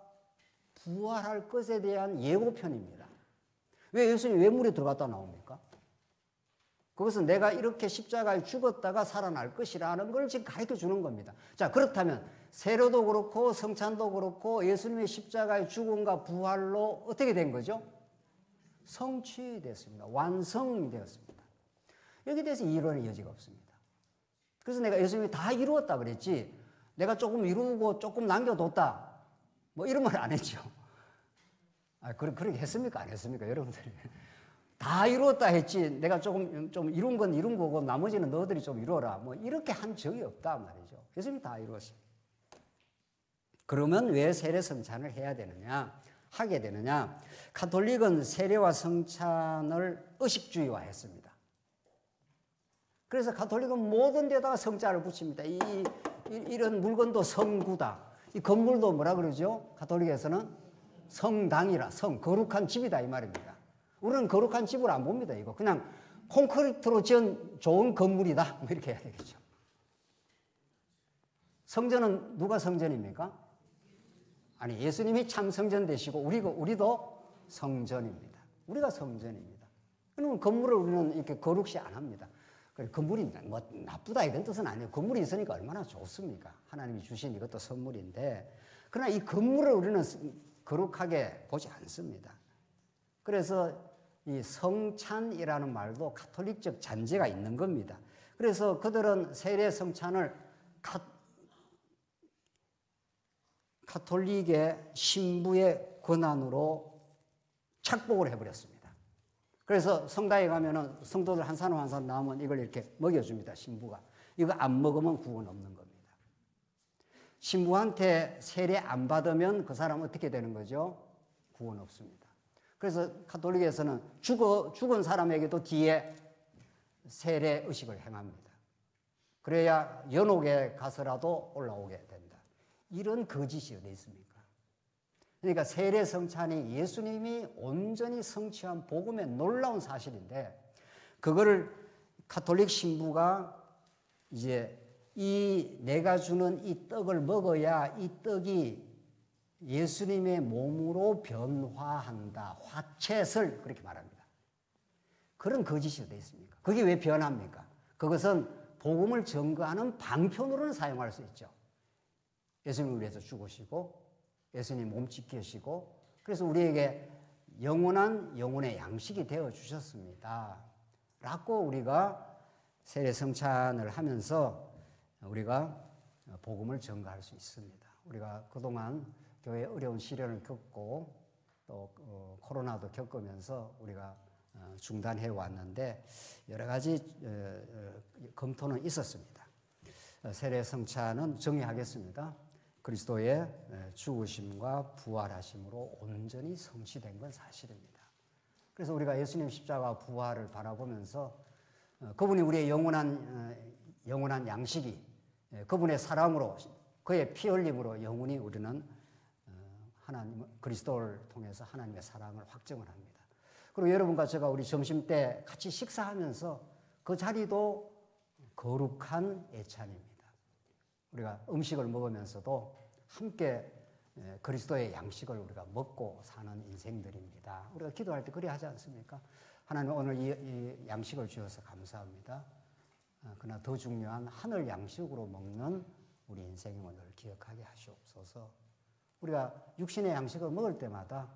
부활할 것에 대한 예고편입니다. 왜 예수님이 왜 물에 들어갔다 나옵니까? 그것은 내가 이렇게 십자가에 죽었다가 살아날 것이라는 걸 지금 가르쳐 주는 겁니다. 자, 그렇다면 세례도 그렇고 성찬도 그렇고 예수님의 십자가의 죽음과 부활로 어떻게 된 거죠? 성취됐습니다. 완성되었습니다. 여기에 대해서 이론의 여지가 없습니다. 그래서 내가 예수님이 다 이루었다 그랬지 내가 조금 이루고 조금 남겨뒀다 뭐 이런 말 안 했죠. 그렇게 했습니까? 안 했습니까? 여러분들이. 다 이루었다 했지. 내가 좀 이룬 건 이룬 거고 나머지는 너희들이 좀 이루어라. 뭐 이렇게 한 적이 없다 말이죠. 예수님이 다 이루었습니다. 그러면 왜 세례 성찬을 해야 되느냐? 하게 되느냐? 가톨릭은 세례와 성찬을 의식주의화했습니다. 그래서 가톨릭은 모든 데다가 성자를 붙입니다. 이런 물건도 성구다. 이 건물도 뭐라 그러죠? 가톨릭에서는 성당이라, 거룩한 집이다 이 말입니다. 우리는 거룩한 집을 안 봅니다. 이거 그냥 콘크리트로 지은 좋은 건물이다. 뭐 이렇게 해야 되겠죠. 성전은 누가 성전입니까? 아니, 예수님이 참 성전 되시고 우리도 성전입니다. 우리가 성전입니다. 그러면 건물을 우리는 이렇게 거룩시 안 합니다. 건물이 뭐 나쁘다 이런 뜻은 아니에요. 건물이 있으니까 얼마나 좋습니까? 하나님이 주신 이것도 선물인데, 그러나 이 건물을 우리는 거룩하게 보지 않습니다. 그래서 이 성찬이라는 말도 가톨릭적 잔재가 있는 겁니다. 그래서 그들은 세례 성찬을 가톨릭의 신부의 권한으로 착복을 해버렸습니다. 그래서 성당에 가면은 성도들 한 사람 한 사람 나오면 이걸 이렇게 먹여줍니다. 신부가. 이거 안 먹으면 구원 없는 겁니다. 신부한테 세례 안 받으면 그 사람 어떻게 되는 거죠? 구원 없습니다. 그래서 가톨릭에서는 죽은 사람에게도 뒤에 세례 의식을 행합니다. 그래야 연옥에 가서라도 올라오게 된다. 이런 거짓이 어디 있습니까? 그러니까 세례 성찬이 예수님이 온전히 성취한 복음의 놀라운 사실인데, 그거를 가톨릭 신부가 이제 내가 주는 이 떡을 먹어야 이 떡이 예수님의 몸으로 변화한다. 화채설 그렇게 말합니다. 그런 거짓이 어디 있습니까? 그게 왜 변합니까? 그것은 복음을 증거하는 방편으로는 사용할 수 있죠. 예수님을 위해서 죽으시고 예수님 몸 지키시고, 그래서 우리에게 영원의 양식이 되어 주셨습니다. 라고 우리가 세례 성찬을 하면서 우리가 복음을 증거할 수 있습니다. 우리가 그동안 교회 어려운 시련을 겪고 또 코로나도 겪으면서 우리가 중단해 왔는데 여러 가지 검토는 있었습니다. 세례 성찬은 정리하겠습니다. 그리스도의 죽으심과 부활하심으로 온전히 성취된 건 사실입니다. 그래서 우리가 예수님 십자가 부활을 바라보면서 그분이 우리의 영원한 양식이, 그분의 사랑으로 그의 피 흘림으로 영원히 우리는 하나님 그리스도를 통해서 하나님의 사랑을 확증을 합니다. 그리고 여러분과 제가 우리 점심 때 같이 식사하면서 그 자리도 거룩한 예찬입니다. 우리가 음식을 먹으면서도 함께 그리스도의 양식을 우리가 먹고 사는 인생들입니다. 우리가 기도할 때 그래 하지 않습니까? 하나님 오늘 이 양식을 주셔서 감사합니다. 그러나 더 중요한 하늘 양식으로 먹는 우리 인생을 늘 기억하게 하시옵소서. 우리가 육신의 양식을 먹을 때마다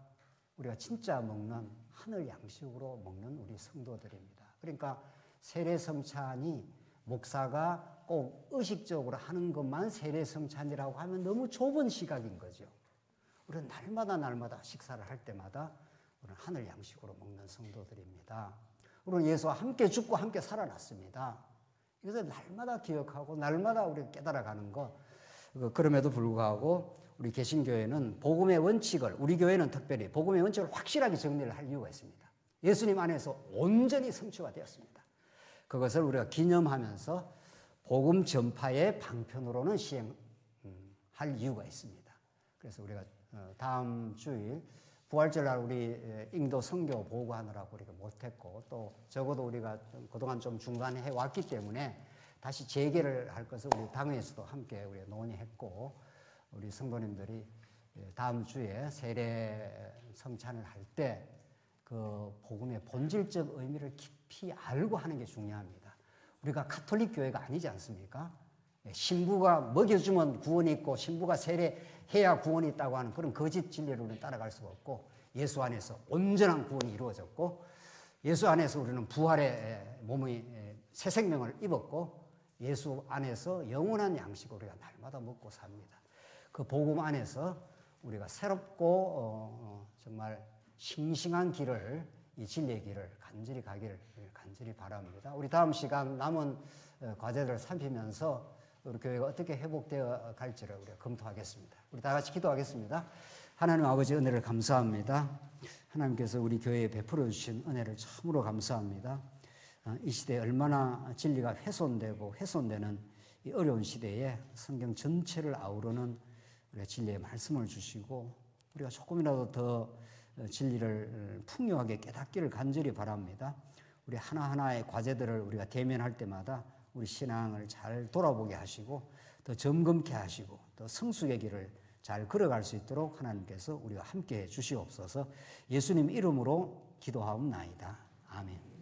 우리가 진짜 먹는 하늘 양식으로 먹는 우리 성도들입니다. 그러니까 세례 성찬이 목사가 꼭 의식적으로 하는 것만 세례 성찬이라고 하면 너무 좁은 시각인 거죠. 우리는 날마다 식사를 할 때마다 우리는 하늘 양식으로 먹는 성도들입니다. 우리는 예수와 함께 죽고 함께 살아났습니다. 이것을 날마다 기억하고 날마다 우리가 깨달아가는 것. 그럼에도 불구하고 우리 개신교회는 복음의 원칙을, 우리 교회는 특별히 복음의 원칙을 확실하게 정리를 할 이유가 있습니다. 예수님 안에서 온전히 성취가 되었습니다. 그것을 우리가 기념하면서 복음 전파의 방편으로는 시행할 이유가 있습니다. 그래서 우리가 다음 주일 부활절날 우리 인도 선교 보고하느라고 우리가 못했고, 또 적어도 우리가 그동안 좀 중단해 왔기 때문에 다시 재개를 할 것을 우리 당회에서도 함께 우리가 논의했고, 우리 성도님들이 다음 주에 세례 성찬을 할 때 그 복음의 본질적 의미를 깊이 알고 하는 게 중요합니다. 우리가 가톨릭 교회가 아니지 않습니까? 신부가 먹여주면 구원이 있고 신부가 세례해야 구원이 있다고 하는 그런 거짓 진리를 우리는 따라갈 수가 없고, 예수 안에서 온전한 구원이 이루어졌고, 예수 안에서 우리는 부활의 몸의 새 생명을 입었고, 예수 안에서 영원한 양식을 우리가 날마다 먹고 삽니다. 그 복음 안에서 우리가 새롭고 정말 싱싱한 길을, 이 진리의 길을 간절히 가기를 간절히 바랍니다. 우리 다음 시간 남은 과제들을 살피면서 우리 교회가 어떻게 회복되어 갈지를 우리가 검토하겠습니다. 우리 다 같이 기도하겠습니다. 하나님 아버지 은혜를 감사합니다. 하나님께서 우리 교회에 베풀어 주신 은혜를 참으로 감사합니다. 이 시대에 얼마나 진리가 훼손되는 이 어려운 시대에 성경 전체를 아우르는 우리가 진리의 말씀을 주시고 우리가 조금이라도 더 진리를 풍요하게 깨닫기를 간절히 바랍니다. 우리 하나하나의 과제들을 우리가 대면할 때마다 우리 신앙을 잘 돌아보게 하시고 더 점검케 하시고 더 성숙의 길을 잘 걸어갈 수 있도록 하나님께서 우리와 함께해 주시옵소서. 예수님 이름으로 기도하옵나이다. 아멘.